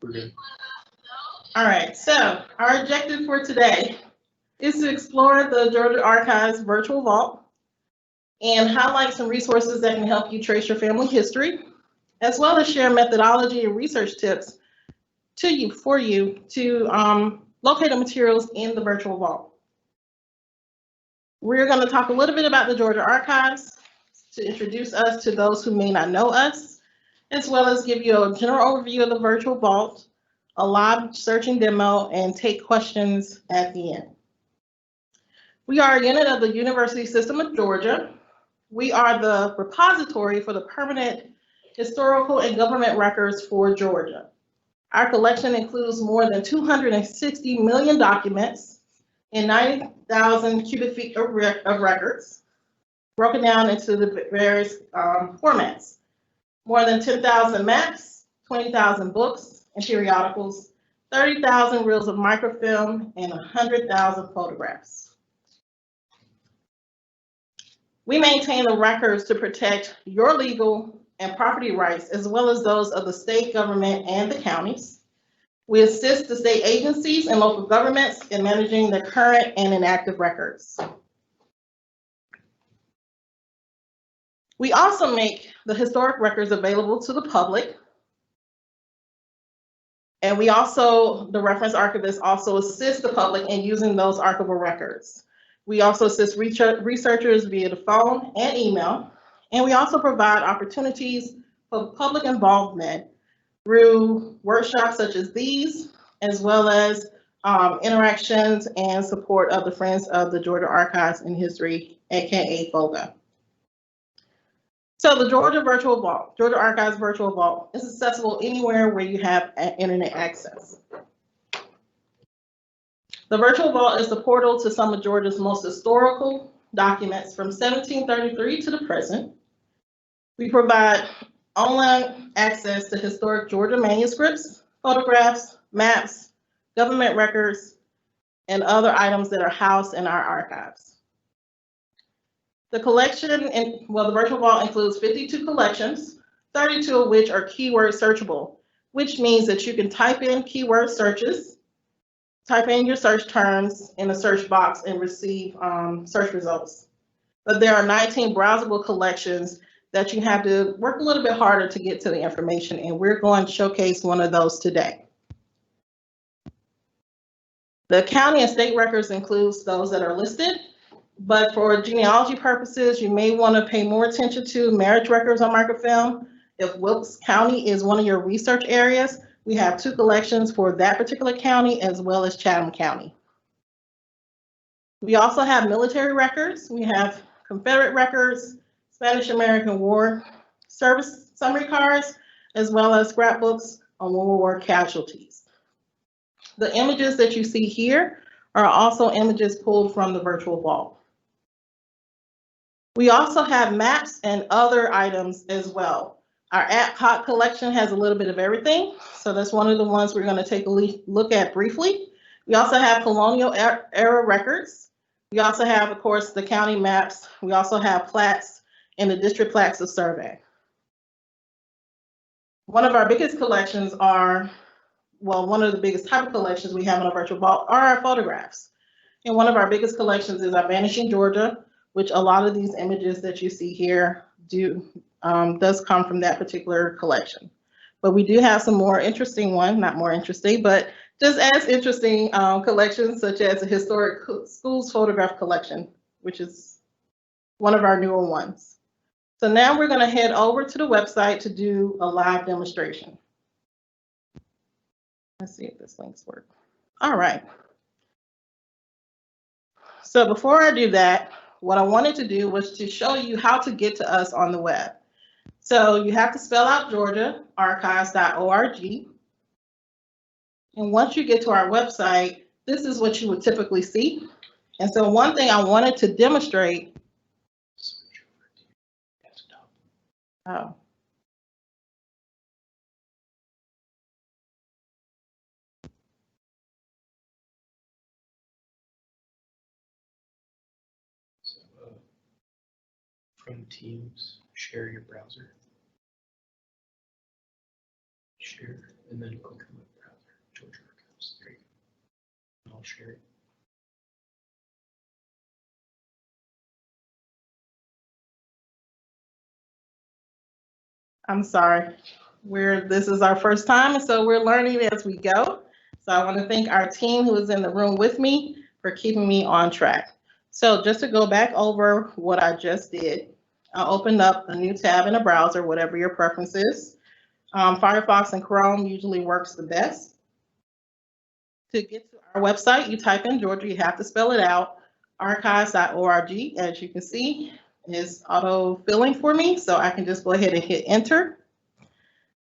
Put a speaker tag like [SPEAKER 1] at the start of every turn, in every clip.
[SPEAKER 1] We're good.
[SPEAKER 2] All right, so our objective for today is to explore the Georgia Archives Virtual Vault and highlight some resources that can help you trace your family history, as well as share methodology and research tips for you to locate the materials in the virtual vault. We're going to talk a little bit about the Georgia Archives to introduce us to those who may not know us, as well as give you a general overview of the virtual vault, a live searching demo, and take questions at the end. We are a unit of the University System of Georgia. We are the repository for the permanent historical and government records for Georgia. Our collection includes more than 260 million documents and 90,000 cubic feet of records, broken down into the various formats. More than 10,000 maps, 20,000 books and periodicals, 30,000 reels of microfilm, and 100,000 photographs. We maintain the records to protect your legal and property rights, as well as those of the state government and the counties. We assist the state agencies and local governments in managing their current and inactive records. We also make the historic records available to the public. And we also, the reference archivist also assists the public in using those archival records. We also assist researchers via the phone and email, and we also provide opportunities for public involvement through workshops such as these, as well as interactions and support of the Friends of the Georgia Archives and History, aka FOGA. So the Georgia Virtual Vault, Georgia Archives Virtual Vault, is accessible anywhere where you have internet access. The Virtual Vault is the portal to some of Georgia's most historical documents from 1733 to the present. We provide online access to historic Georgia manuscripts, photographs, maps, government records, and other items that are housed in our archives. The collection, the Virtual Vault includes 52 collections, 32 of which are keyword searchable, which means that you can type in keyword searches, type in your search terms in a search box and receive search results. But there are 19 browsable collections that you have to work a little bit harder to get to the information, and we're going to showcase one of those today. The county and state records includes those that are listed, but for genealogy purposes, you may want to pay more attention to marriage records on microfilm. If Wilkes County is one of your research areas, we have 2 collections for that particular county, as well as Chatham County. We also have military records. We have Confederate records, Spanish-American War service summary cards, as well as scrapbooks on World War casualties. The images that you see here are also images pulled from the Virtual Vault. We also have maps and other items as well. Our ad hoc collection has a little bit of everything, so that's one of the ones we're going to take a look at briefly. We also have colonial era records. We also have, of course, the county maps. We also have plats and the district plats of survey. One of our biggest collections are, well, one of the biggest type of collections we have in our Virtual Vault are our photographs. And one of our biggest collections is our Vanishing Georgia, which a lot of these images that you see here does come from that particular collection. But we do have some more interesting ones, not more interesting, but just as interesting collections, such as a historic schools photograph collection, which is one of our newer ones. So now we're going to head over to the website to do a live demonstration. Let's see if this links work. All right. So before I do that, what I wanted to do was to show you how to get to us on the web. So you have to spell out Georgia, archives.org. And once you get to our website, this is what you would typically see. And so one thing I wanted to demonstrate. Oh.
[SPEAKER 1] So from Teams, share your browser. Share, and then click on the browser. share it.
[SPEAKER 2] I'm sorry. This is our first time, and so we're learning as we go. So I want to thank our team who is in the room with me for keeping me on track. So just to go back over what I just did, I opened up a new tab in a browser, whatever your preference is. Firefox and Chrome usually works the best. To get to our website, you type in Georgia, you have to spell it out, archives.org. As you can see, is auto-filling for me, so I can just go ahead and hit enter.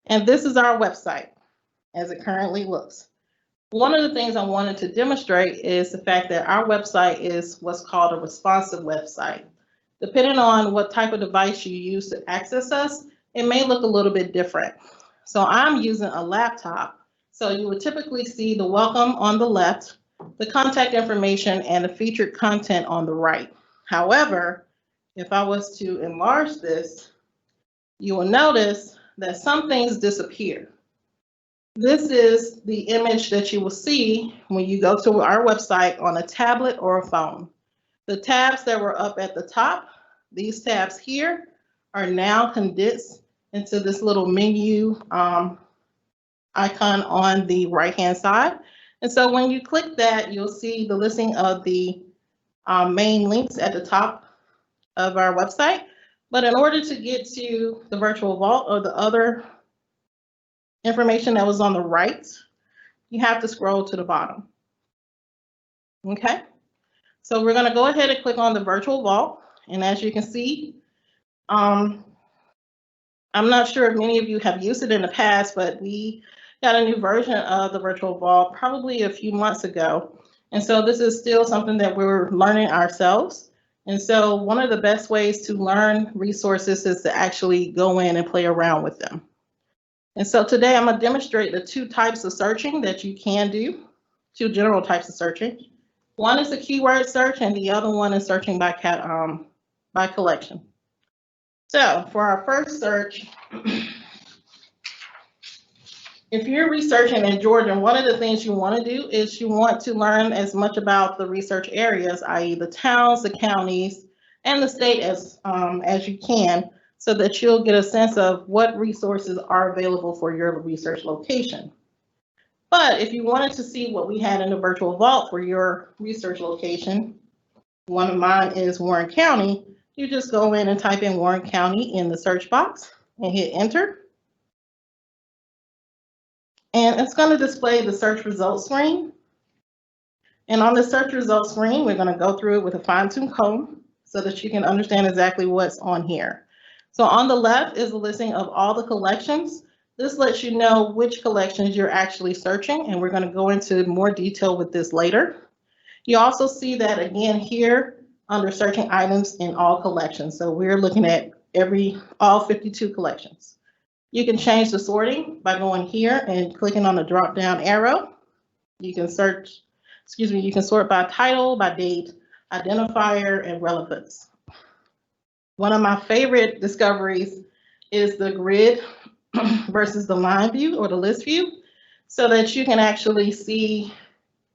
[SPEAKER 2] And this is our website as it currently looks. One of the things I wanted to demonstrate is the fact that our website is what's called a responsive website. Depending on what type of device you use to access us, it may look a little bit different. So I'm using a laptop. So you would typically see the welcome on the left, the contact information, and the featured content on the right. However, if I was to enlarge this, you will notice that some things disappear. This is the image that you will see when you go to our website on a tablet or a phone. The tabs that were up at the top, these tabs here, are now condensed into this little menu icon on the right-hand side. And so when you click that, you'll see the listing of the main links at the top of our website. But in order to get to the virtual vault or the other information that was on the right, you have to scroll to the bottom. Okay, so we're going to go ahead and click on the virtual vault. And as you can see, I'm not sure if many of you have used it in the past, but we got a new version of the virtual vault probably a few months ago. And so this is still something that we're learning ourselves. And so one of the best ways to learn resources is to actually go in and play around with them. And so today I'm going to demonstrate the two types of searching that you can do, two general types of searching. One is the keyword search and the other one is searching by collection. So for our first search, if you're researching in Georgia, one of the things you want to do is you want to learn as much about the research areas, i.e. the towns, the counties, and the state as you can, so that you'll get a sense of what resources are available for your research location. But if you wanted to see what we had in the virtual vault for your research location, one of mine is Warren County, you just go in and type in Warren County in the search box and hit enter. And it's going to display the search results screen. And on the search results screen, we're going to go through it with a fine-tooth comb so that you can understand exactly what's on here. So on the left is a listing of all the collections. This lets you know which collections you're actually searching, and we're going to go into more detail with this later. You also see that again here under searching items in all collections. So we're looking at all 52 collections. You can change the sorting by going here and clicking on the drop down arrow. You can you can sort by title, by date, identifier, and relevance. One of my favorite discoveries is the grid versus the line view or the list view, so that you can actually see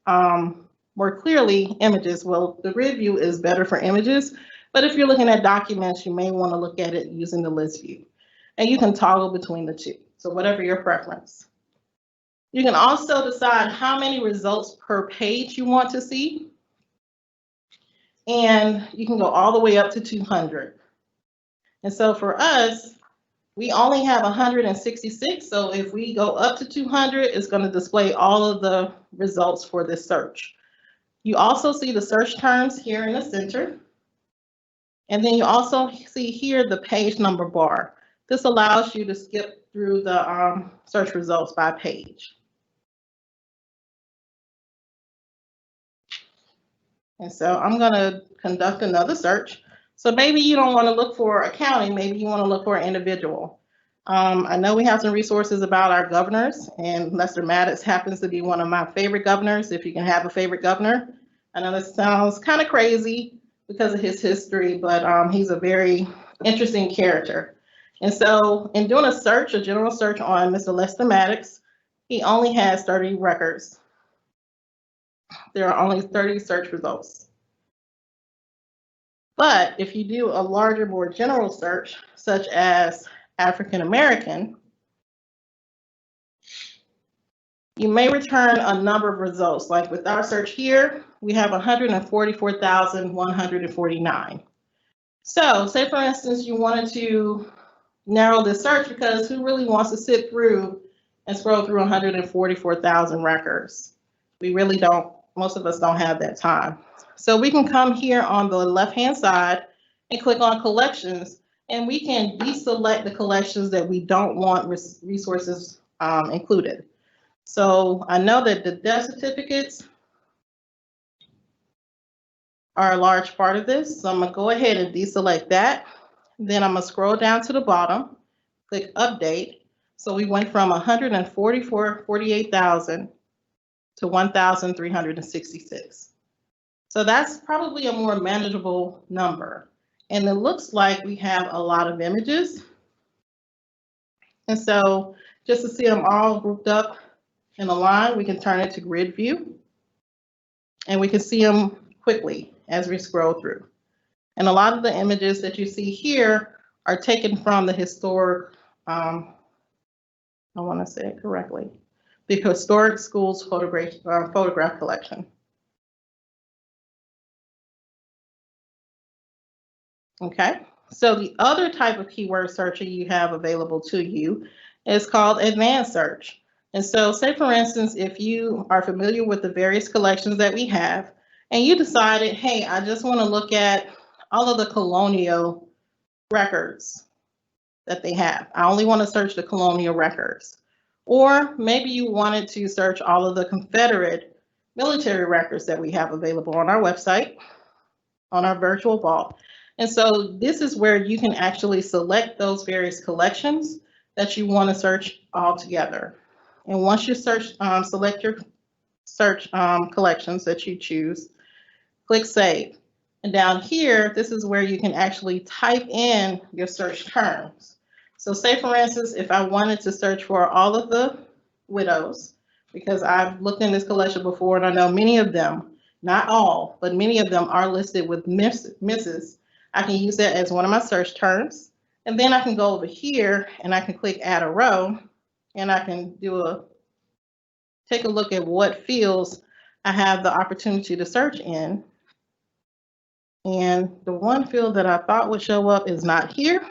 [SPEAKER 2] more clearly images. Well, the grid view is better for images, but if you're looking at documents, you may want to look at it using the list view. And you can toggle between the two, so whatever your preference. You can also decide how many results per page you want to see. And you can go all the way up to 200. And so for us, we only have 166. So if we go up to 200, it's going to display all of the results for this search. You also see the search terms here in the center. And then you also see here the page number bar. This allows you to skip through the search results by page. And so I'm going to conduct another search. So maybe you don't want to look for a county, maybe you want to look for an individual. I know we have some resources about our governors, and Lester Maddox happens to be one of my favorite governors, if you can have a favorite governor. I know this sounds kind of crazy because of his history, but he's a very interesting character. And so in doing a general search on Mr. Lester Maddox, he only has 30 records. there are only 30 search results. But if you do a larger, more general search, such as African American, you may return a number of results. Like with our search here, we have 144,149. So say for instance, you wanted to narrow the search because who really wants to sit through and scroll through 144,000 records? We really don't, most of us don't have that time. So we can come here on the left-hand side and click on collections, and we can deselect the collections that we don't want resources included. So I know that the death certificates are a large part of this. So I'm gonna go ahead and deselect that. Then I'm gonna scroll down to the bottom, click update. So we went from 148,000 to 1,366. So that's probably a more manageable number. And it looks like we have a lot of images. And so just to see them all grouped up in a line, we can turn it to grid view. And we can see them quickly as we scroll through. And a lot of the images that you see here are taken from the historic, I want to say it correctly, the Historic Schools photograph collection. Okay, so the other type of keyword searching you have available to you is called advanced search. And so say for instance, if you are familiar with the various collections that we have, and you decided, hey, I just want to look at all of the colonial records that they have. I only want to search the colonial records. Or maybe you wanted to search all of the Confederate military records that we have available on our website, on our virtual vault. And so this is where you can actually select those various collections that you want to search all together. And once you search, select your search collections that you choose, click save. And down here, this is where you can actually type in your search terms. So say for instance, if I wanted to search for all of the widows, because I've looked in this collection before and I know many of them, not all, but many of them are listed with Mrs. I can use that as one of my search terms. And then I can go over here and I can click add a row and I can take a look at what fields I have the opportunity to search in. And the one field that I thought would show up is not here,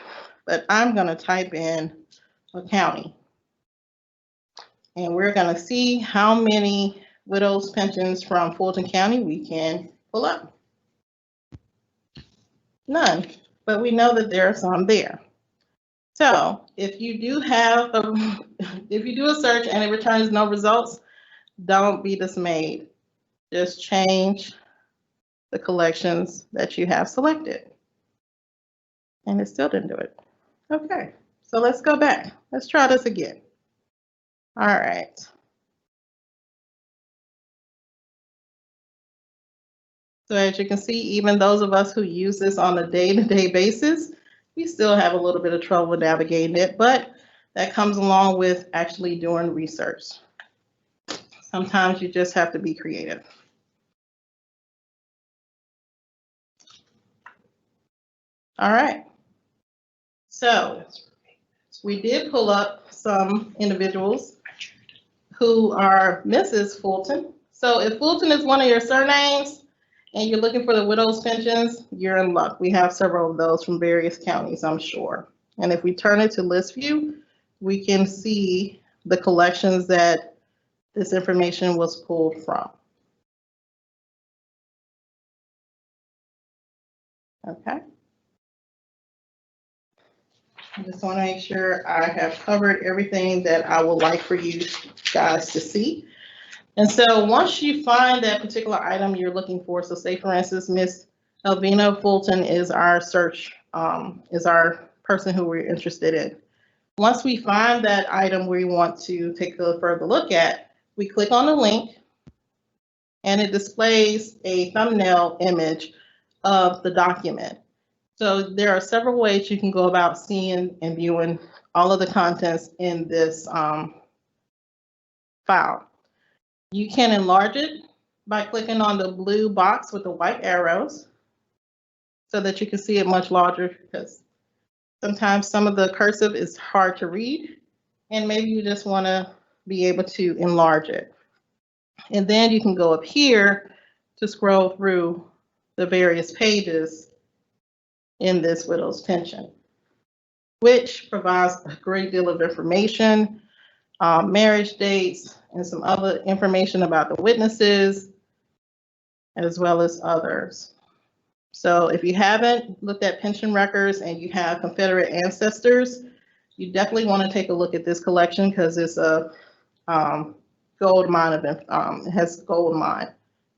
[SPEAKER 2] but I'm going to type in a county. And we're going to see how many widows' pensions from Fulton County we can pull up. None, but we know that there are some there. So if you do have if you do a search and it returns no results, don't be dismayed. Just change the collections that you have selected. And it still didn't do it. Okay, so let's go back. Let's try this again. All right. So as you can see, even those of us who use this on a day-to-day basis, we still have a little bit of trouble navigating it, but that comes along with actually doing research. Sometimes you just have to be creative. All right. So we did pull up some individuals who are Mrs. Fulton. So if Fulton is one of your surnames, and you're looking for the widow's pensions, you're in luck. We have several of those from various counties, I'm sure. And if we turn it to list view, we can see the collections that this information was pulled from. Okay. I just want to make sure I have covered everything that I would like for you guys to see. And so once you find that particular item you're looking for, so say for instance, Miss Elvina Fulton is our search, is our person who we're interested in. Once we find that item we want to take a further look at, we click on the link and it displays a thumbnail image of the document. So there are several ways you can go about seeing and viewing all of the contents in this file. You can enlarge it by clicking on the blue box with the white arrows so that you can see it much larger, because sometimes some of the cursive is hard to read and maybe you just want to be able to enlarge it. And then you can go up here to scroll through the various pages in this widow's pension, which provides a great deal of information, marriage dates, and some other information about the witnesses, as well as others. So if you haven't looked at pension records and you have Confederate ancestors, you definitely want to take a look at this collection because it's a gold mine of it has gold mine.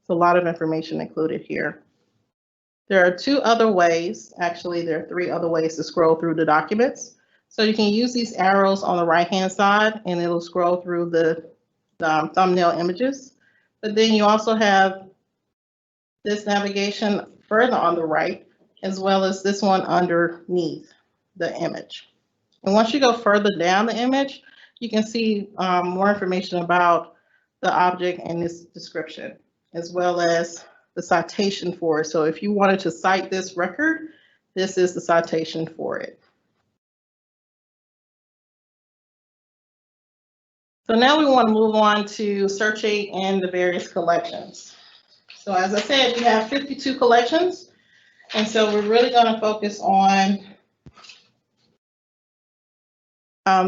[SPEAKER 2] So a lot of information included here. There are two other ways, actually there are three other ways to scroll through the documents. So you can use these arrows on the right-hand side and it'll scroll through the thumbnail images. But then you also have this navigation further on the right, as well as this one underneath the image. And once you go further down the image, you can see more information about the object and its description, as well as the citation for it. So if you wanted to cite this record, this is the citation for it. So now we want to move on to searching in the various collections. So as I said, we have 52 collections. And so we're really going to focus on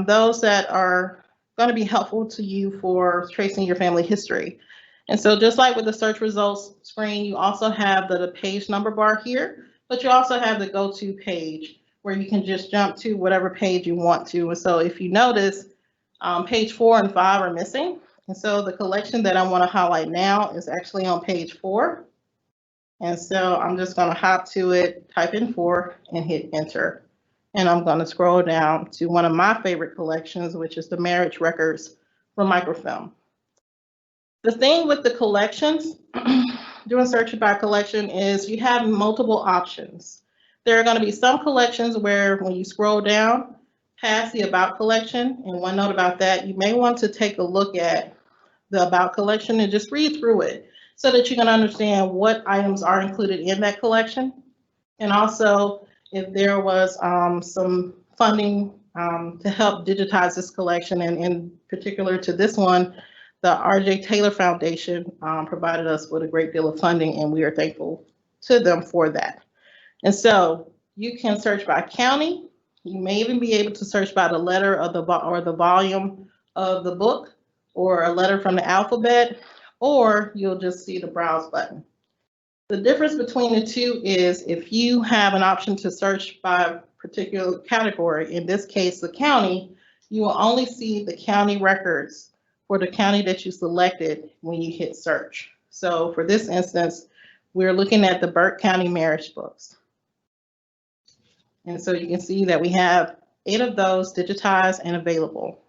[SPEAKER 2] those that are going to be helpful to you for tracing your family history. And so just like with the search results screen, you also have the page number bar here, but you also have the go-to page where you can just jump to whatever page you want to. And so if you notice, page 4 and 5 are missing. And so the collection that I want to highlight now is actually on page 4. And so I'm just going to hop to it, type in 4 and hit enter. And I'm going to scroll down to one of my favorite collections, which is the marriage records from microfilm. The thing with the collections, doing search by collection, is you have multiple options. There are going to be some collections where when you scroll down past the about collection, and one note about that, you may want to take a look at the about collection and just read through it so that you can understand what items are included in that collection. And also if there was some funding to help digitize this collection, and in particular to this one, the R.J. Taylor Foundation provided us with a great deal of funding, and we are thankful to them for that. And so you can search by county. You may even be able to search by the letter of or the volume of the book, or a letter from the alphabet, or you'll just see the browse button. The difference between the two is if you have an option to search by a particular category, in this case the county, you will only see the county records for the county that you selected when you hit search. So for this instance, we're looking at the Burke County marriage books. And so you can see that we have 8 of those digitized and available.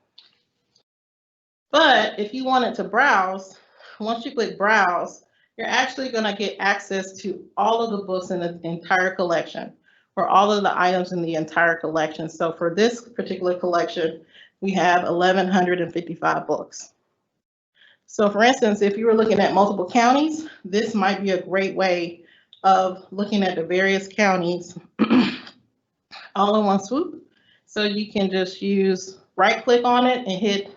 [SPEAKER 2] But if you wanted to browse, once you click browse, you're actually going to get access to all of the books in the entire collection, or all of the items in the entire collection. So for this particular collection, we have 1,155 books. So for instance, if you were looking at multiple counties, this might be a great way of looking at the various counties all in one swoop. So you can just use right click on it and hit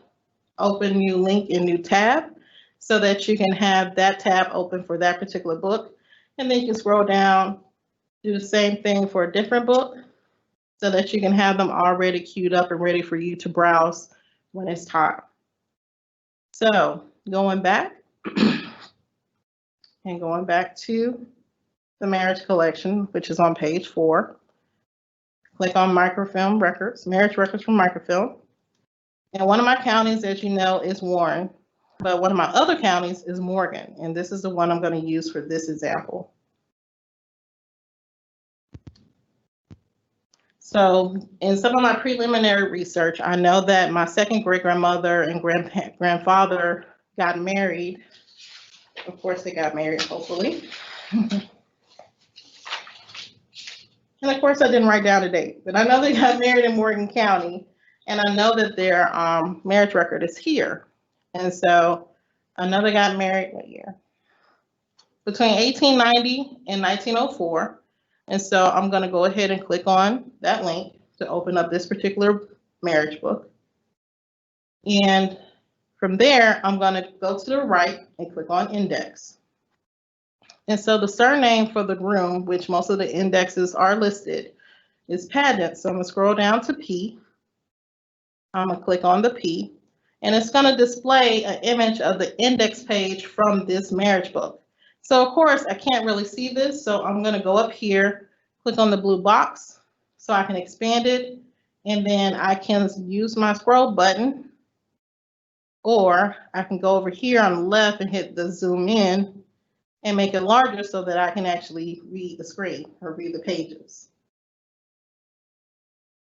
[SPEAKER 2] open new link in new tab so that you can have that tab open for that particular book. And then you can scroll down, do the same thing for a different book so that you can have them already queued up and ready for you to browse when it's time. So going back and going back to the marriage collection, which is on page 4. Click on microfilm records, marriage records from microfilm. And one of my counties, as you know, is Warren, but one of my other counties is Morgan, and this is the one I'm going to use for this example. So in some of my preliminary research, I know that my second great-grandmother and grandfather got married. Of course, they got married, hopefully. And of course, I didn't write down a date, but I know they got married in Morgan County, and I know that their marriage record is here. And so I know they got married, what year? between 1890 and 1904. And so I'm going to go ahead and click on that link to open up this particular marriage book. And from there, I'm going to go to the right and click on index. And so the surname for the groom, which most of the indexes are listed, is Pageant. So I'm going to scroll down to P. I'm going to click on the P. And it's going to display an image of the index page from this marriage book. So of course, I can't really see this. So I'm going to go up here, click on the blue box so I can expand it. And then I can use my scroll button, or I can go over here on the left and hit the zoom in and make it larger so that I can actually read the screen or read the pages.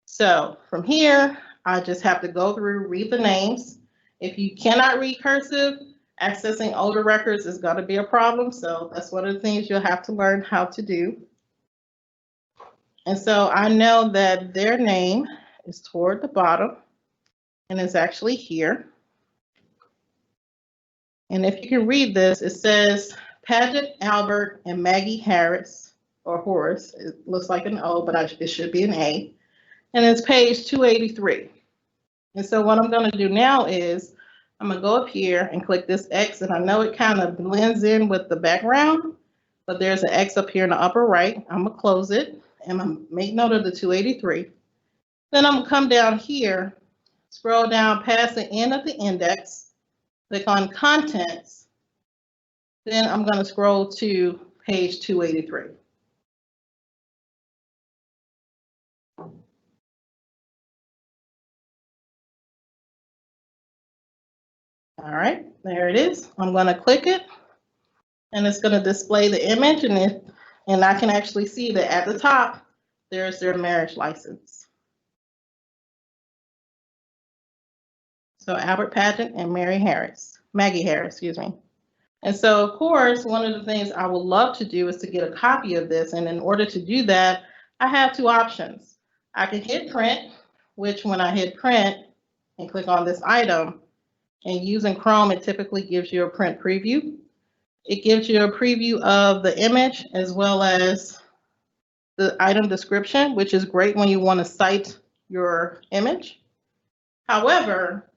[SPEAKER 2] So from here, I just have to go through, read the names. If you cannot read cursive, accessing older records is going to be a problem. So that's one of the things you'll have to learn how to do. And so I know that their name is toward the bottom and is actually here. And if you can read this, it says Paget Albert and Maggie Harris, or Horace. It looks like an O, but it should be an A. And it's page 283. And so what I'm going to do now is I'm going to go up here and click this X. And I know it kind of blends in with the background, but there's an X up here in the upper right. I'm going to close it and I'm going to make note of the 283. Then I'm going to come down here, scroll down past the end of the index, click on contents. Then I'm going to scroll to page 283. All right, there it is. I'm going to click it and it's going to display the image, and I can actually see that at the top, there's their marriage license. So Albert Pageant and Maggie Harris, excuse me. And so of course, one of the things I would love to do is to get a copy of this. And in order to do that, I have two options. I can hit print, which when I hit print and click on this item, and using Chrome, it typically gives you a print preview. It gives you a preview of the image as well as the item description, which is great when you want to cite your image. However,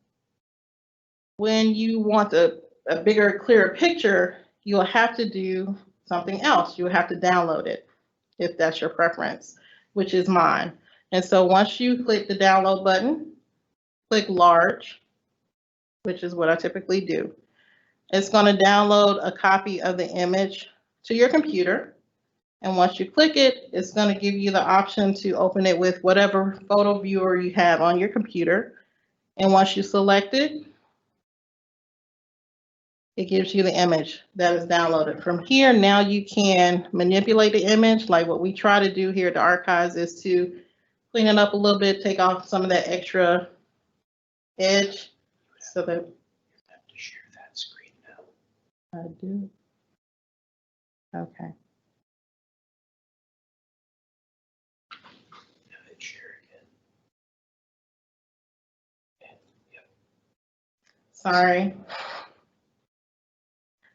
[SPEAKER 2] when you want a bigger, clearer picture, you'll have to do something else. You'll have to download it if that's your preference, which is mine. And so once you click the download button, click large, which is what I typically do. It's going to download a copy of the image to your computer. And once you click it, it's going to give you the option to open it with whatever photo viewer you have on your computer. And once you select it, it gives you the image that is downloaded. From here, now you can manipulate the image. Like what we try to do here at the archives is to clean it up a little bit, take off some of that extra edge so that.
[SPEAKER 1] You have to share that screen now.
[SPEAKER 2] I do. Okay.
[SPEAKER 1] Now hit share again. And, yep.
[SPEAKER 2] Sorry.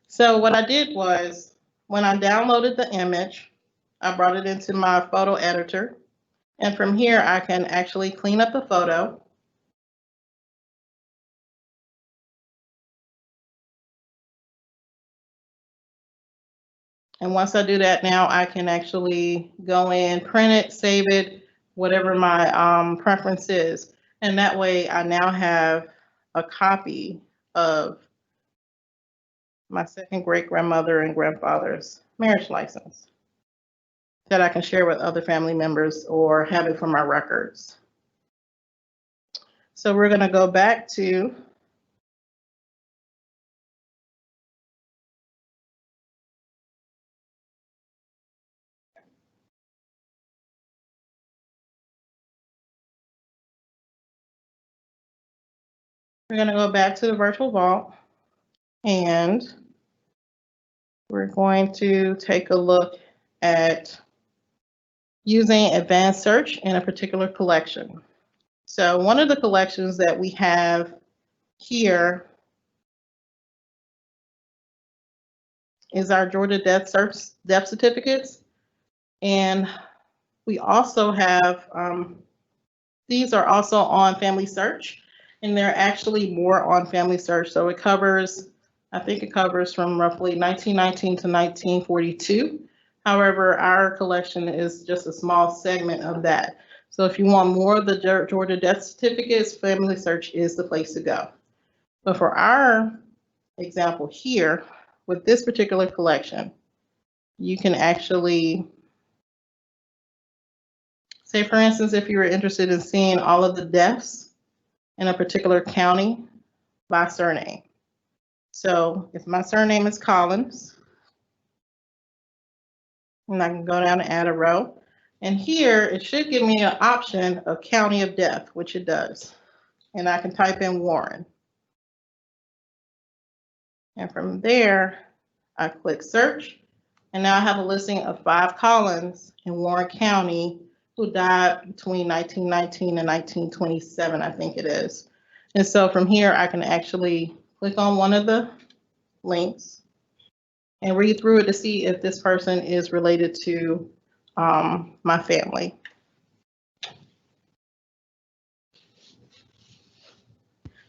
[SPEAKER 2] So what I did was, when I downloaded the image, I brought it into my photo editor. And from here, I can actually clean up the photo. And once I do that, now I can actually go in, print it, save it, whatever my preference is. And that way I now have a copy of my second great grandmother and grandfather's marriage license that I can share with other family members or have it for my records. So we're going to go back to the virtual vault, and we're going to take a look at using advanced search in a particular collection. So one of the collections that we have here is our Georgia death certificates. And we also have, these are also on Family Search, and they're actually more on Family Search. So it covers, I think it covers from roughly 1919 to 1942. However, our collection is just a small segment of that. So if you want more of the Georgia death certificates, Family Search is the place to go. But for our example here, with this particular collection, you can actually, say for instance, if you were interested in seeing all of the deaths in a particular county by surname. So if my surname is Collins, and I can go down and add a row, and here it should give me an option of county of death, which it does. And I can type in Warren. And from there, I click search, and now I have a listing of 5 Collins in Warren County who died between 1919 and 1927, I think it is. And so from here, I can actually click on one of the links and read through it to see if this person is related to my family.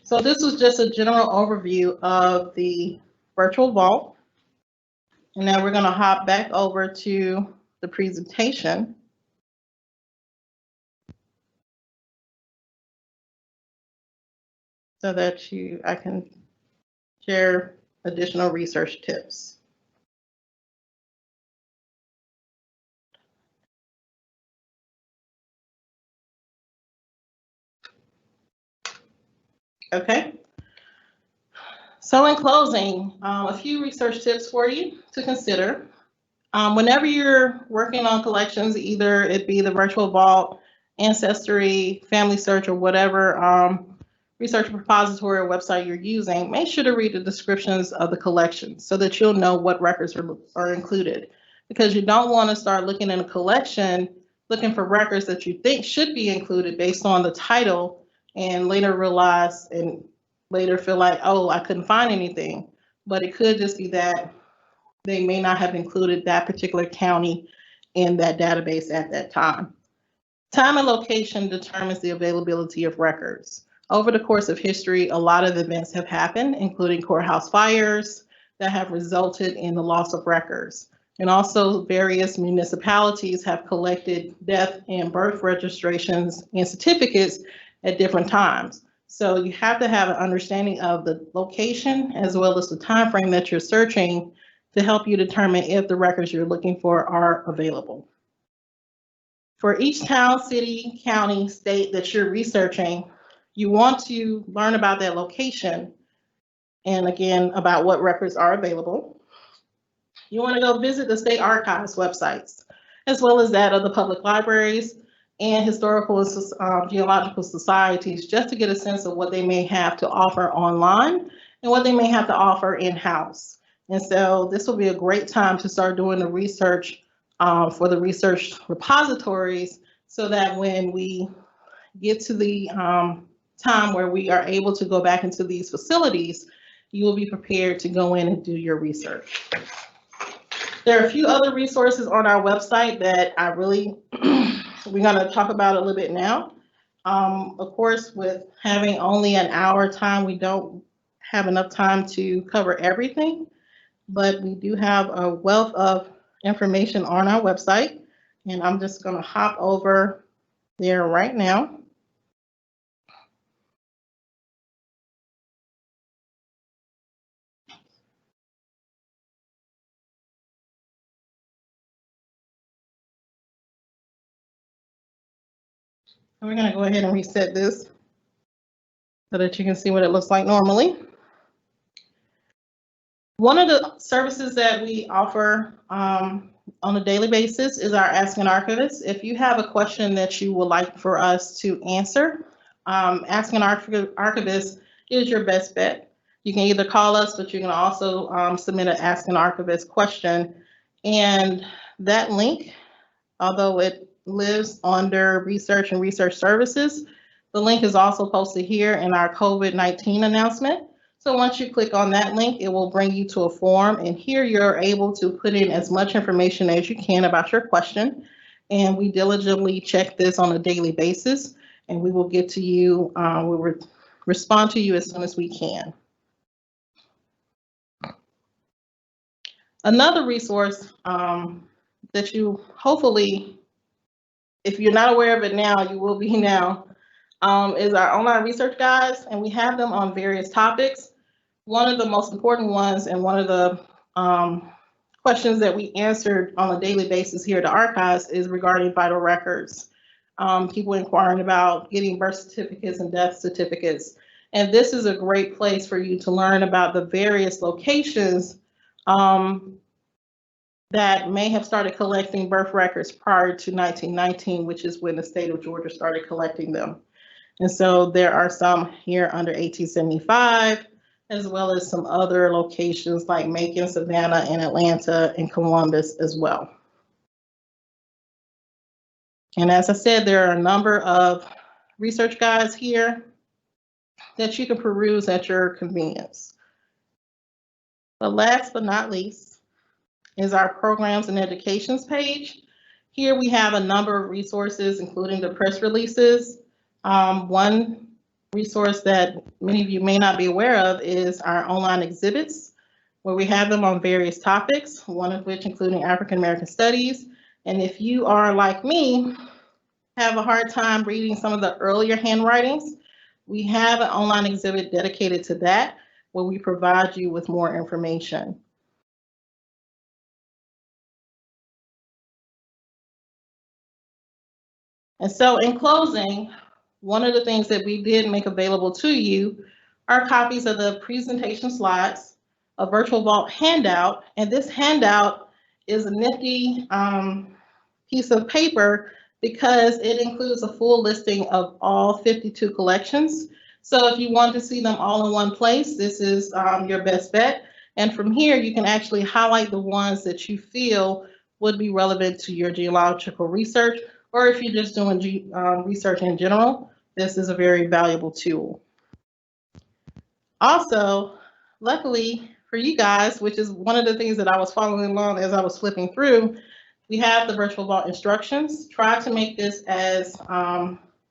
[SPEAKER 2] So this was just a general overview of the virtual vault. And now we're going to hop back over to the presentation. So that I can share additional research tips. Okay. So in closing, a few research tips for you to consider. Whenever you're working on collections, either it be the virtual vault, Ancestry, Family Search, or whatever research repository or website you're using, make sure to read the descriptions of the collection so that you'll know what records are included. Because you don't want to start looking in a collection, looking for records that you think should be included based on the title, and later realize and later feel like, oh, I couldn't find anything. But it could just be that they may not have included that particular county in that database at that time. Time and location determines the availability of records. Over the course of history, a lot of events have happened, including courthouse fires that have resulted in the loss of records. And also various municipalities have collected death and birth registrations and certificates at different times. So you have to have an understanding of the location as well as the time frame that you're searching to help you determine if the records you're looking for are available. For each town, city, county, state that you're researching, you want to learn about that location and again, about what records are available. You want to go visit the state archives websites, as well as that of the public libraries and historical and geological societies, just to get a sense of what they may have to offer online and what they may have to offer in-house. And so this will be a great time to start doing the research for the research repositories, so that when we get to the time where we are able to go back into these facilities, you will be prepared to go in and do your research. There are a few other resources on our website that I really, we're going to talk about a little bit now. Of course, with having only an hour time, we don't have enough time to cover everything, but we do have a wealth of information on our website, and I'm just going to hop over there right now. And we're going to go ahead and reset this so that you can see what it looks like normally. One of the services that we offer on a daily basis is our Ask an Archivist. If you have a question that you would like for us to answer, Ask an Archivist is your best bet. You can either call us, but you can also submit an Ask an Archivist question. And that link, although it lives under research and research services, the link is also posted here in our COVID-19 announcement. So once you click on that link, it will bring you to a form, and here you're able to put in as much information as you can about your question. And we diligently check this on a daily basis, and we will get to you, we'll respond to you as soon as we can. Another resource that you hopefully, if you're not aware of it now, you will be now, is our online research guides, and we have them on various topics. One of the most important ones and one of the questions that we answered on a daily basis here at the archives is regarding vital records. People inquiring about getting birth certificates and death certificates. And this is a great place for you to learn about the various locations that may have started collecting birth records prior to 1919, which is when the state of Georgia started collecting them. And so there are some here under 1875, as well as some other locations like Macon, Savannah, and Atlanta, and Columbus as well. And as I said, there are a number of research guides here that you can peruse at your convenience. But last but not least is our programs and educations page. Here we have a number of resources, including the press releases. One resource that many of you may not be aware of is our online exhibits, where we have them on various topics, one of which including African American studies. And if you are like me, have a hard time reading some of the earlier handwritings, we have an online exhibit dedicated to that, where we provide you with more information. And so in closing, one of the things that we did make available to you are copies of the presentation slides, a virtual vault handout, and this handout is a nifty piece of paper because it includes a full listing of all 52 collections. So if you want to see them all in one place, this is your best bet. And from here, you can actually highlight the ones that you feel would be relevant to your genealogical research, or if you're just doing research in general, this is a very valuable tool. Also, luckily for you guys, which is one of the things that I was following along as I was flipping through, we have the virtual vault instructions. Try to make this as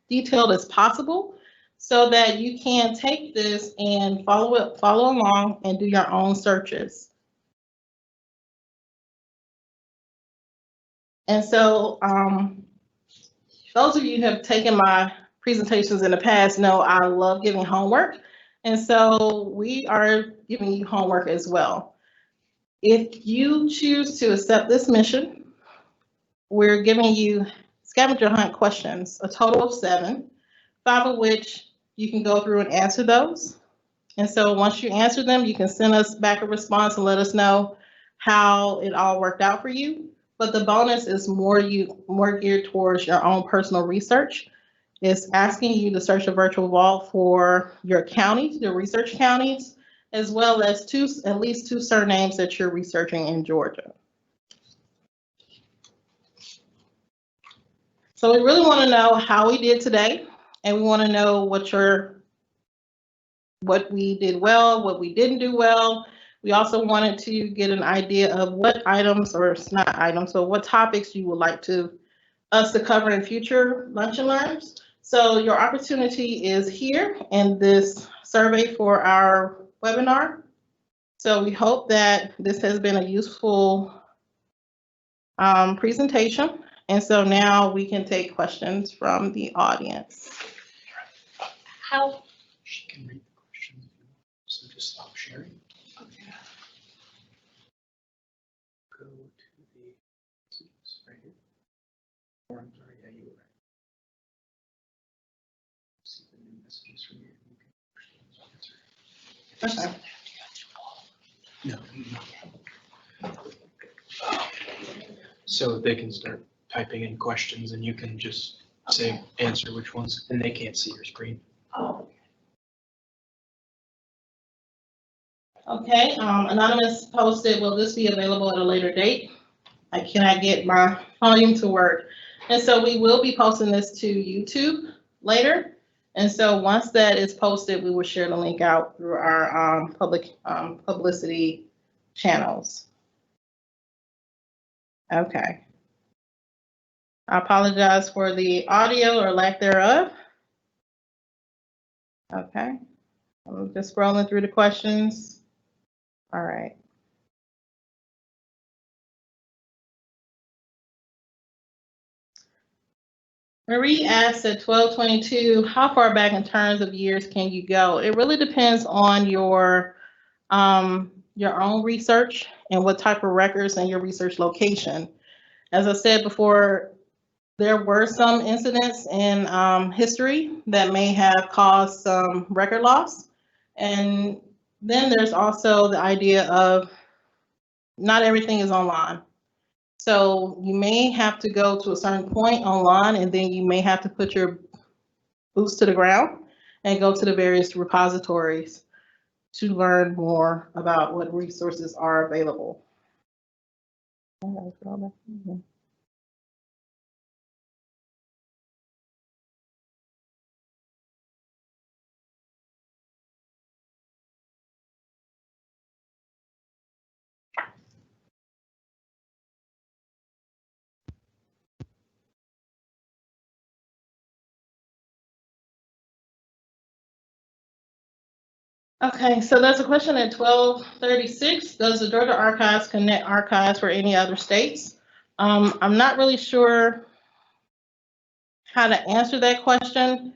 [SPEAKER 2] detailed as possible so that you can take this and follow along and do your own searches. And so those of you who have taken my presentations in the past know I love giving homework. And so we are giving you homework as well. If you choose to accept this mission, we're giving you scavenger hunt questions, a total of 7, 5 of which you can go through and answer those. And so once you answer them, you can send us back a response and let us know how it all worked out for you. But the bonus is more geared towards your own personal research. It's asking you to search a virtual vault for your counties, your research counties, as well as at least 2 surnames that you're researching in Georgia. So we really want to know how we did today, and we want to know what we did well, what we didn't do well. We also wanted to get an idea of what items, or not items, but what topics you would like us to cover in future lunch and learns. So your opportunity is here in this survey for our webinar. So we hope that this has been a useful presentation. And so now we can take questions from the audience.
[SPEAKER 1] How? She can read the questions if you want. So just stop sharing. Okay. Go to the right here. Or I'm sorry, yeah, you were right. See the new messages from you.
[SPEAKER 2] Okay.
[SPEAKER 1] No. So they can start typing in questions and you can just say, answer which ones, and they can't see your screen.
[SPEAKER 2] Oh. Okay, Anonymous posted, will this be available at a later date? I cannot get my volume to work. And so we will be posting this to YouTube later. And so once that is posted, we will share the link out through our public publicity channels. Okay. I apologize for the audio or lack thereof. Okay. I'm just scrolling through the questions. All right. Marie asked at 1222, how far back in terms of years can you go? It really depends on your own research and what type of records and your research location. As I said before, there were some incidents in history that may have caused some record loss. And then there's also the idea of not everything is online. So you may have to go to a certain point online, and then you may have to put your boots to the ground and go to the various repositories to learn more about what resources are available. Okay, so there's a question at 1236. Does the Georgia Archives connect archives for any other states? I'm not really sure how to answer that question,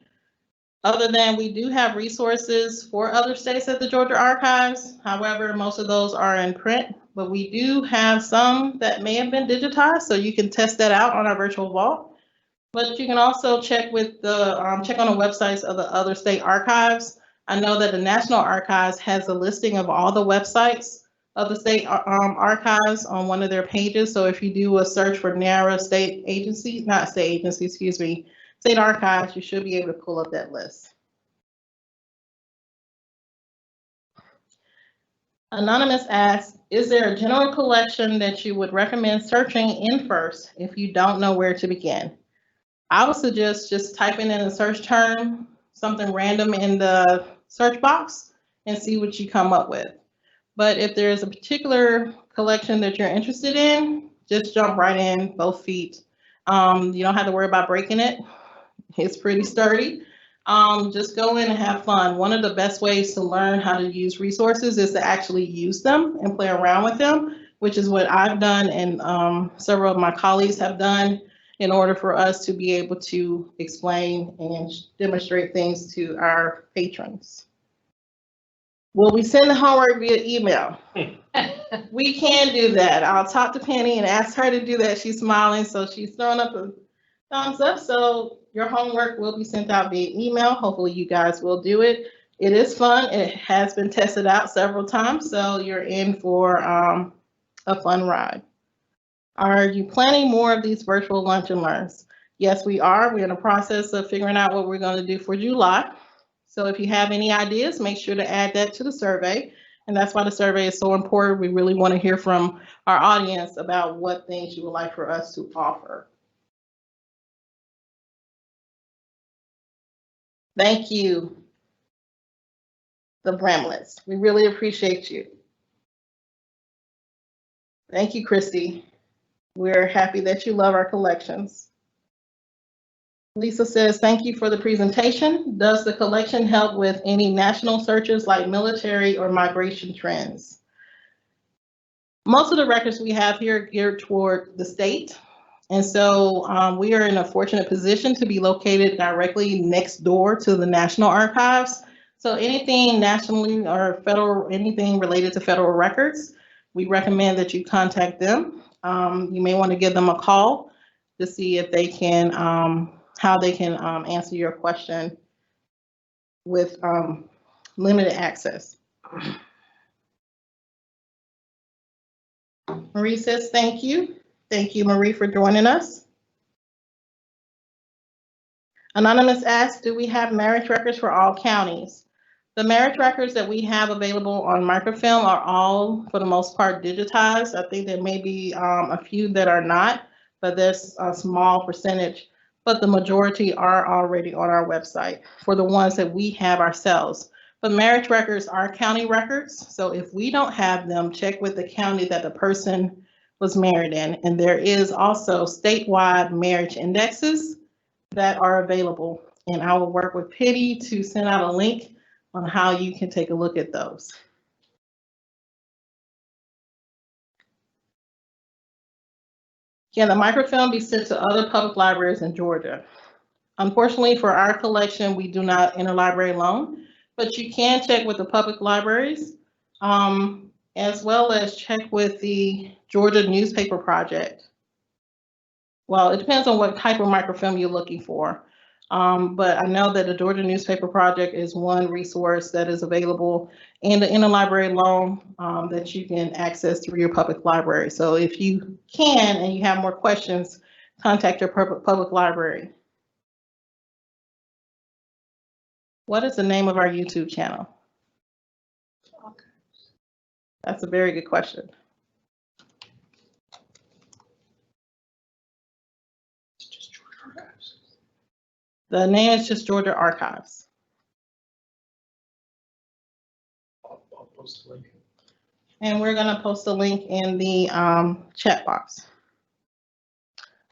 [SPEAKER 2] other than we do have resources for other states at the Georgia Archives. However, most of those are in print, but we do have some that may have been digitized, so you can test that out on our virtual vault. But you can also check with the check on the websites of the other state archives. I know that the National Archives has a listing of all the websites of the state archives on one of their pages. So if you do a search for NARA state agency, not state agency, excuse me, state archives, you should be able to pull up that list. Anonymous asks, is there a general collection that you would recommend searching in first if you don't know where to begin? I would suggest just typing in a search term, something random in the search box, and see what you come up with. But if there's a particular collection that you're interested in, just jump right in, both feet. You don't have to worry about breaking it. It's pretty sturdy. Just go in and have fun. One of the best ways to learn how to use resources is to actually use them and play around with them, which is what I've done and several of my colleagues have done, in order for us to be able to explain and demonstrate things to our patrons. Will we send the homework via email? We can do that. I'll talk to Penny and ask her to do that. She's smiling, so she's throwing up a thumbs up. So your homework will be sent out via email. Hopefully you guys will do it. It is fun. It has been tested out several times, so you're in for a fun ride. Are you planning more of these virtual lunch and learns? Yes, we are. We're in the process of figuring out what we're going to do for July. So if you have any ideas, make sure to add that to the survey. And that's why the survey is so important. We really want to hear from our audience about what things you would like for us to offer. Thank you, the Bramlets. We really appreciate you. Thank you, Christy. We're happy that you love our collections. Lisa says, thank you for the presentation. Does the collection help with any national searches like military or migration trends? Most of the records we have here are geared toward the state. And so we are in a fortunate position to be located directly next door to the National Archives. So anything nationally or federal, anything related to federal records, we recommend that you contact them. You may want to give them a call to see if they can, how they can answer your question with limited access. Marie says, thank you. Thank you, Marie, for joining us. Anonymous asks, do we have marriage records for all counties? The marriage records that we have available on microfilm are all, for the most part, digitized. I think there may be a few that are not, but there's a small percentage but the majority are already on our website for the ones that we have ourselves. But marriage records are county records, so if we don't have them, check with the county that the person was married in. And there is also statewide marriage indexes that are available. And I will work with Pitty to send out a link on how you can take a look at those. Can the microfilm be sent to other public libraries in Georgia? Unfortunately, for our collection, we do not interlibrary loan, but you can check with the public libraries, as well as check with the Georgia Newspaper Project. Well, it depends on what type of microfilm you're looking for. But I know that the Georgia Newspaper Project is one resource that is available, and the interlibrary loan that you can access through your public library. So if you can and you have more questions, contact your public library. What is the name of our YouTube channel? That's a very good question.
[SPEAKER 1] It's just Georgia Archives.
[SPEAKER 2] The name is just Georgia Archives.
[SPEAKER 1] I'll post the link.
[SPEAKER 2] And we're going to post a link in the chat box.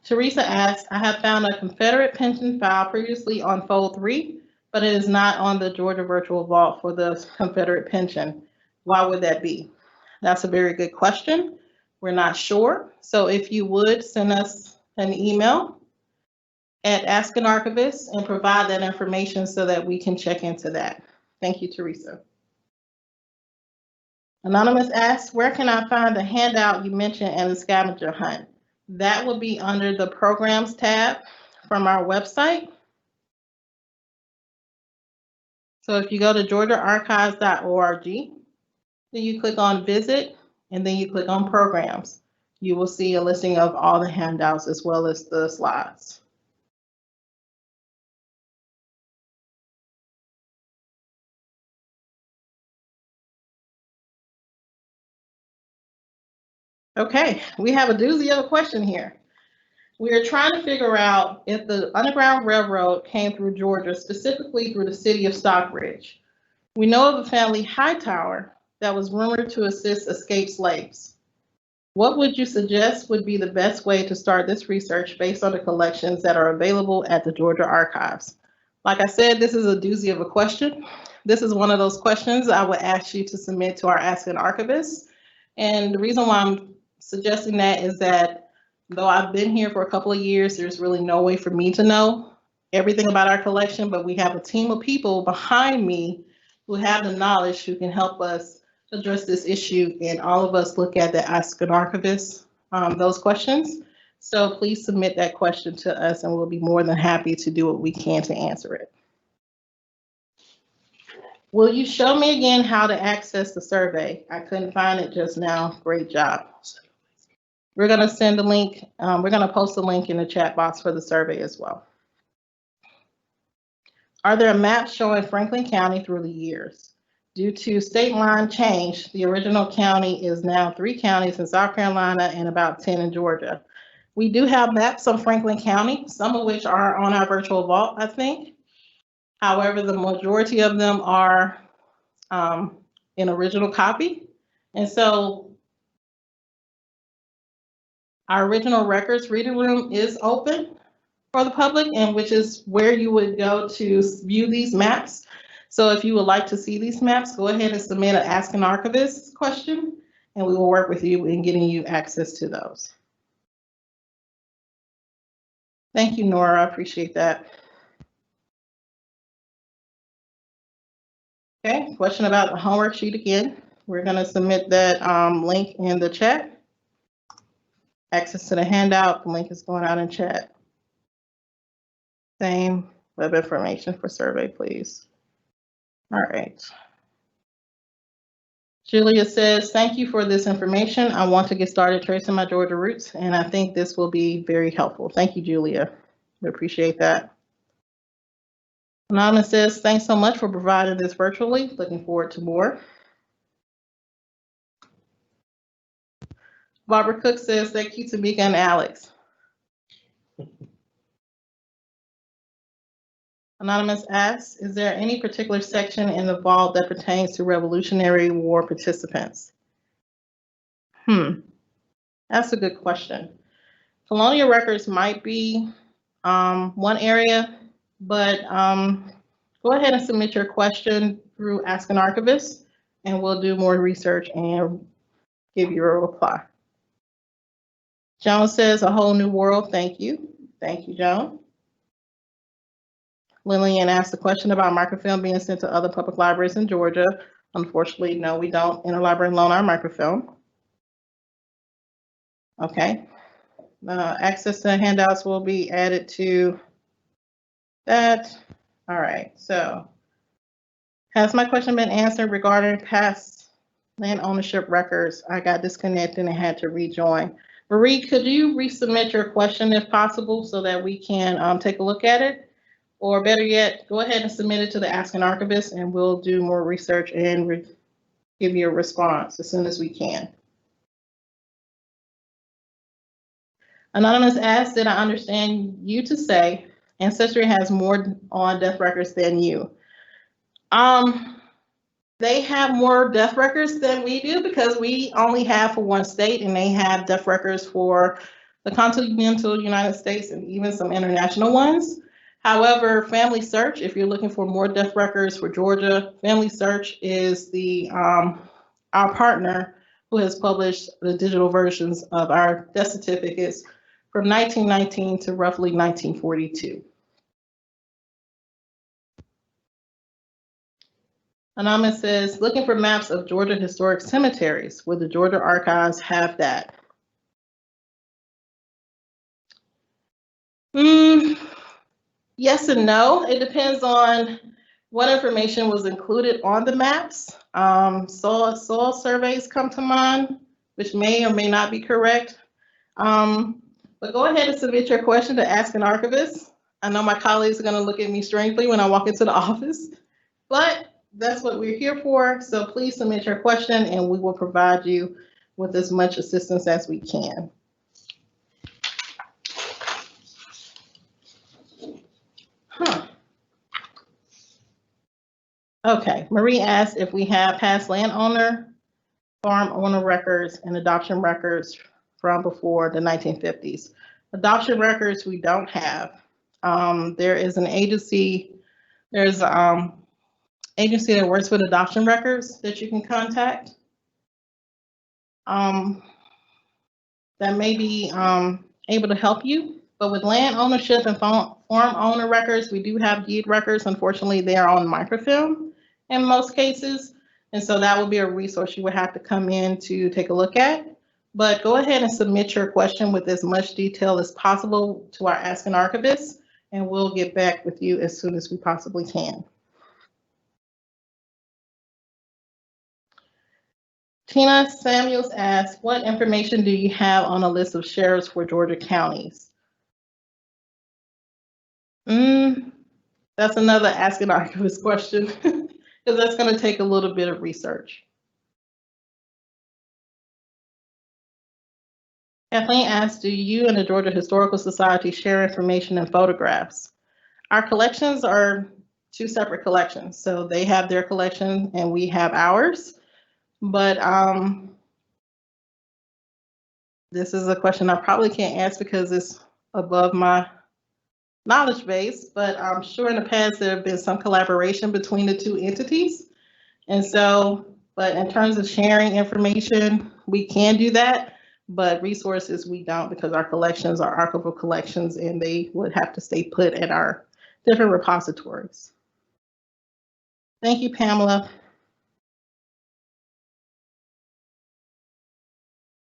[SPEAKER 2] Teresa asks, I have found a Confederate pension file previously on Fold 3, but it is not on the Georgia Virtual Vault for the Confederate pension. Why would that be? That's a very good question. We're not sure. So if you would send us an email at Ask an Archivist and provide that information so that we can check into that. Thank you, Teresa. Anonymous asks, where can I find the handout you mentioned and the scavenger hunt? That will be under the Programs tab from our website. So if you go to georgiaarchives.org, then you click on Visit, and then you click on Programs. You will see a listing of all the handouts as well as the slides. Okay, we have a doozy of a question here. We are trying to figure out if the Underground Railroad came through Georgia, specifically through the city of Stockbridge. We know of a family, Hightower, that was rumored to assist escaped slaves. What would you suggest would be the best way to start this research based on the collections that are available at the Georgia Archives? Like I said, this is a doozy of a question. This is one of those questions I would ask you to submit to our Ask an Archivist. And the reason why I'm suggesting that is that though I've been here for a couple of years, there's really no way for me to know everything about our collection, but we have a team of people behind me who have the knowledge who can help us address this issue, and all of us look at the Ask an Archivist, those questions. So please submit that question to us and we'll be more than happy to do what we can to answer it. Will you show me again how to access the survey? I couldn't find it just now. Great job. We're going to send a link. We're going to post a link in the chat box for the survey as well. Are there maps showing Franklin County through the years? Due to state line change, the original county is now 3 counties in South Carolina and about 10 in Georgia. We do have maps of Franklin County, some of which are on our virtual vault, I think. However, the majority of them are in original copy. And so our original records reading room is open for the public, and which is where you would go to view these maps. So if you would like to see these maps, go ahead and submit an Ask an Archivist question, and we will work with you in getting you access to those. Thank you, Nora. I appreciate that. Okay, question about the homework sheet again. We're going to submit that link in the chat. Access to the handout, the link is going out in chat. Same web information for survey, please. All right. Julia says, thank you for this information. I want to get started tracing my Georgia roots, and I think this will be very helpful. Thank you, Julia. We appreciate that. Anonymous says, thanks so much for providing this virtually. Looking forward to more. Barbara Cook says, thank you, Tamika and Alex. Anonymous asks, is there any particular section in the vault that pertains to Revolutionary War participants? That's a good question. Colonial records might be one area, but go ahead and submit your question through Ask an Archivist, and we'll do more research and give you a reply. Joan says, a whole new world. Thank you. Thank you, Joan. Lillian asked a question about microfilm being sent to other public libraries in Georgia. Unfortunately, no, we don't interlibrary loan our microfilm. Okay. Access to handouts will be added to that. All right, so has my question been answered regarding past land ownership records? I got disconnected and had to rejoin. Marie, could you resubmit your question if possible so that we can take a look at it? Or better yet, go ahead and submit it to the Ask an Archivist and we'll do more research and give you a response as soon as we can. Anonymous asks, did I understand you to say Ancestry has more on death records than you? They have more death records than we do because we only have for one state and they have death records for the continental United States and even some international ones. However, Family Search, if you're looking for more death records for Georgia, Family Search is the our partner who has published the digital versions of our death certificates from 1919 to roughly 1942. Anonymous says, looking for maps of Georgia historic cemeteries. Would the Georgia Archives have that? Yes and no. It depends on what information was included on the maps. Soil surveys come to mind, which may or may not be correct. But go ahead and submit your question to Ask an Archivist. I know my colleagues are going to look at me strangely when I walk into the office, but that's what we're here for. So please submit your question and we will provide you with as much assistance as we can. Okay, Marie asked if we have past landowner, farm owner records, and adoption records from before the 1950s. Adoption records we don't have. There is an agency, there's agency that works with adoption records that you can contact. That may be able to help you, but with land ownership and farm owner records, we do have deed records. Unfortunately, they are on microfilm in most cases. And so that would be a resource you would have to come in to take a look at. But go ahead and submit your question with as much detail as possible to our Ask an Archivist, and we'll get back with you as soon as we possibly can. Tina Samuels asks, what information do you have on a list of sheriffs for Georgia counties? That's another Ask an Archivist question, because that's going to take a little bit of research. Kathleen asks, do you and the Georgia Historical Society share information and photographs? Our collections are two separate collections. So they have their collection and we have ours. But this is a question I probably can't answer because it's above my knowledge base, but I'm sure in the past there have been some collaboration between the two entities. And so, but in terms of sharing information, we can do that. But resources we don't, because our collections are archival collections and they would have to stay put in our different repositories. Thank you, Pamela.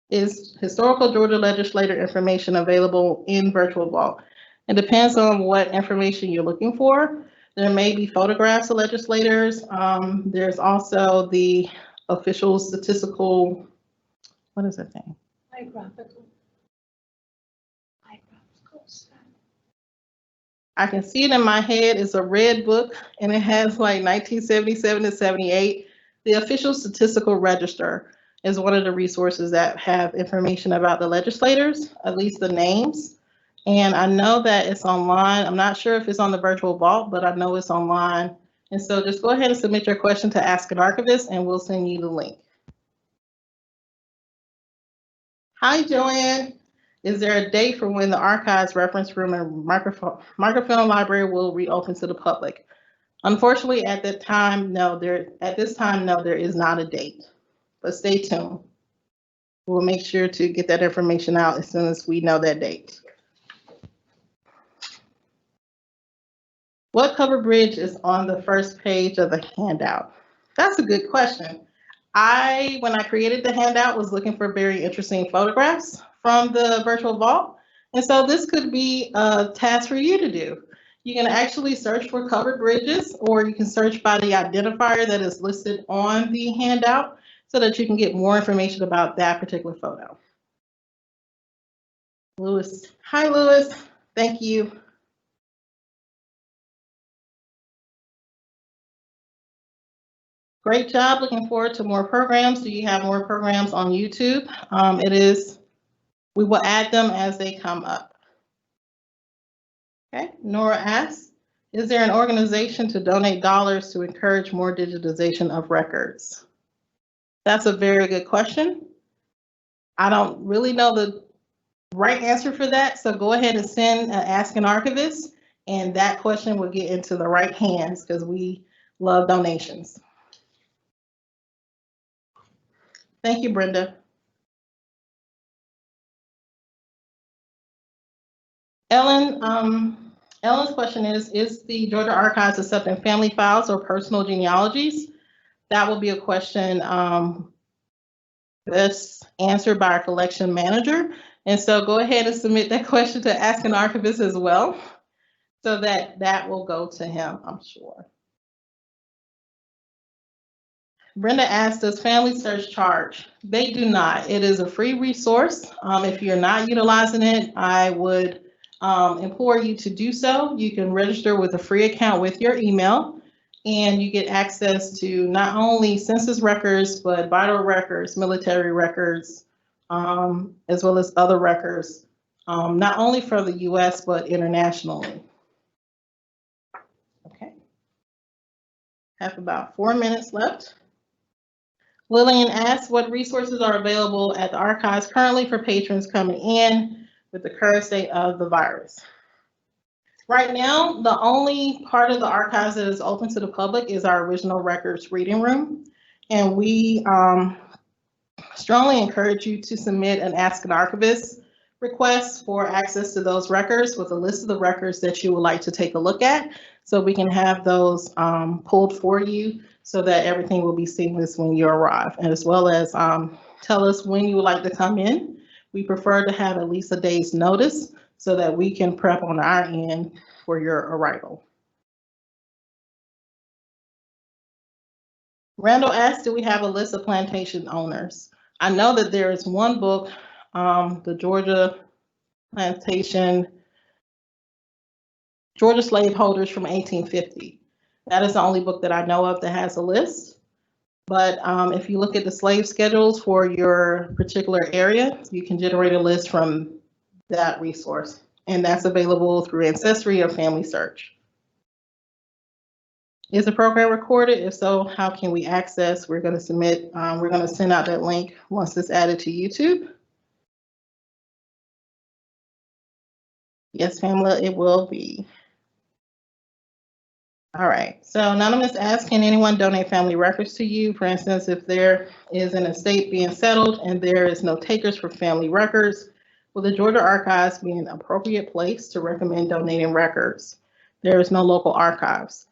[SPEAKER 2] Is historical Georgia legislator information available in Virtual Vault? It depends on what information you're looking for. There may be photographs of legislators. There's also the official statistical, what is that thing?
[SPEAKER 3] Biographical.
[SPEAKER 2] I can see it in my head. It's a red book and it has like 1977 to 78. The official statistical register is one of the resources that have information about the legislators, at least the names. And I know that it's online. I'm not sure if it's on the virtual vault, but I know it's online. And so just go ahead and submit your question to Ask an Archivist and we'll send you the link. Hi, Joanne. Is there a date for when the archives, reference room, and microfilm library will reopen to the public? Unfortunately, at this time, no, there is not a date, but stay tuned. We'll make sure to get that information out as soon as we know that date. What cover bridge is on the first page of the handout? That's a good question. When I created the handout, was looking for very interesting photographs from the virtual vault. And so this could be a task for you to do. You can actually search for covered bridges, or you can search by the identifier that is listed on the handout so that you can get more information about that particular photo. Lewis. Hi, Lewis. Thank you. Great job. Looking forward to more programs. Do you have more programs on YouTube? We will add them as they come up. Okay, Nora asks, is there an organization to donate dollars to encourage more digitization of records? That's a very good question. I don't really know the right answer for that, so go ahead and send Ask an Archivist, and that question will get into the right hands because we love donations. Thank you, Brenda. Ellen's question is the Georgia Archives accepting family files or personal genealogies? That will be a question best answered by our collection manager. And so go ahead and submit that question to Ask an Archivist as well, so that will go to him, I'm sure. Brenda asked, does Family Search charge? They do not. It is a free resource. If you're not utilizing it, I would implore you to do so. You can register with a free account with your email, and you get access to not only census records, but vital records, military records, as well as other records, not only for the US, but internationally. Okay. Have about 4 minutes left. Lillian asks, what resources are available at the archives currently for patrons coming in with the current state of the virus? Right now, the only part of the archives that is open to the public is our original records reading room. And we strongly encourage you to submit an Ask an Archivist request for access to those records with a list of the records that you would like to take a look at, so we can have those pulled for you so that everything will be seamless when you arrive, and as well as tell us when you would like to come in. We prefer to have at least a day's notice so that we can prep on our end for your arrival. Randall asked, do we have a list of plantation owners? I know that there is one book, the Georgia Plantation, Georgia Slaveholders from 1850. That is the only book that I know of that has a list. But if you look at the slave schedules for your particular area, you can generate a list from that resource. And that's available through Ancestry or Family Search. Is the program recorded? If so, how can we access? We're going to submit, we're going to send out that link once it's added to YouTube. Yes, Pamela, it will be. All right, so Anonymous asks, can anyone donate family records to you? For instance, if there is an estate being settled and there is no takers for family records, will the Georgia Archives be an appropriate place to recommend donating records? There is no local archives.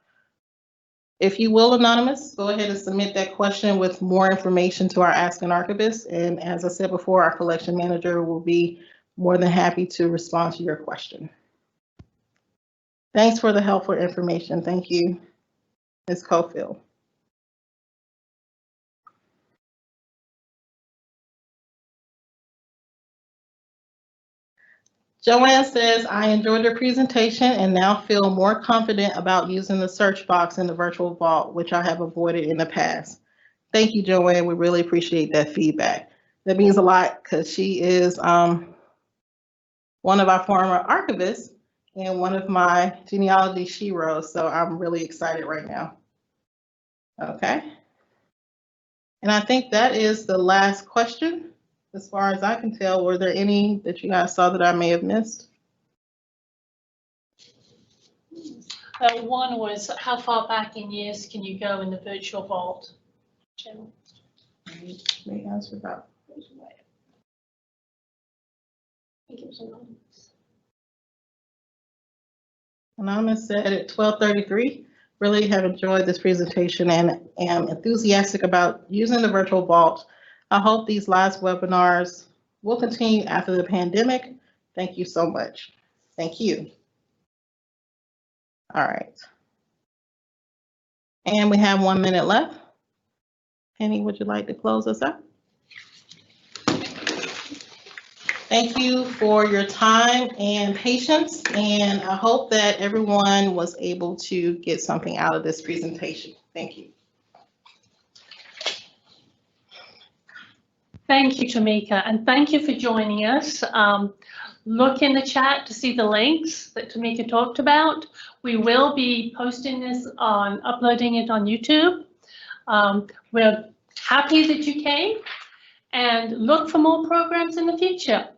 [SPEAKER 2] If you will, Anonymous, go ahead and submit that question with more information to our Ask an Archivist. And as I said before, our collection manager will be more than happy to respond to your question. Thanks for the helpful information. Thank you, Ms. Cofield. Joanne says, I enjoyed your presentation and now feel more confident about using the search box in the virtual vault, which I have avoided in the past. Thank you, Joanne. We really appreciate that feedback. That means a lot because she is one of our former archivists and one of my genealogy sheroes. So I'm really excited right now. Okay. And I think that is the last question. As far as I can tell, were there any that you guys saw that I may have missed?
[SPEAKER 3] One was, how far back in years can you go in the virtual vault?
[SPEAKER 2] May answer that.
[SPEAKER 3] I think it was anonymous.
[SPEAKER 2] Anonymous said at 12:33, really have enjoyed this presentation and am enthusiastic about using the virtual vault. I hope these live webinars will continue after the pandemic. Thank you so much. Thank you. All right. And we have 1 minute left. Penny, would you like to close us up? Thank you for your time and patience, and I hope that everyone was able to get something out of this presentation. Thank you.
[SPEAKER 3] Thank you, Tamika, and thank you for joining us. Look in the chat to see the links that Tamika talked about. We will be posting this uploading it on YouTube. We're happy that you came, and look for more programs in the future.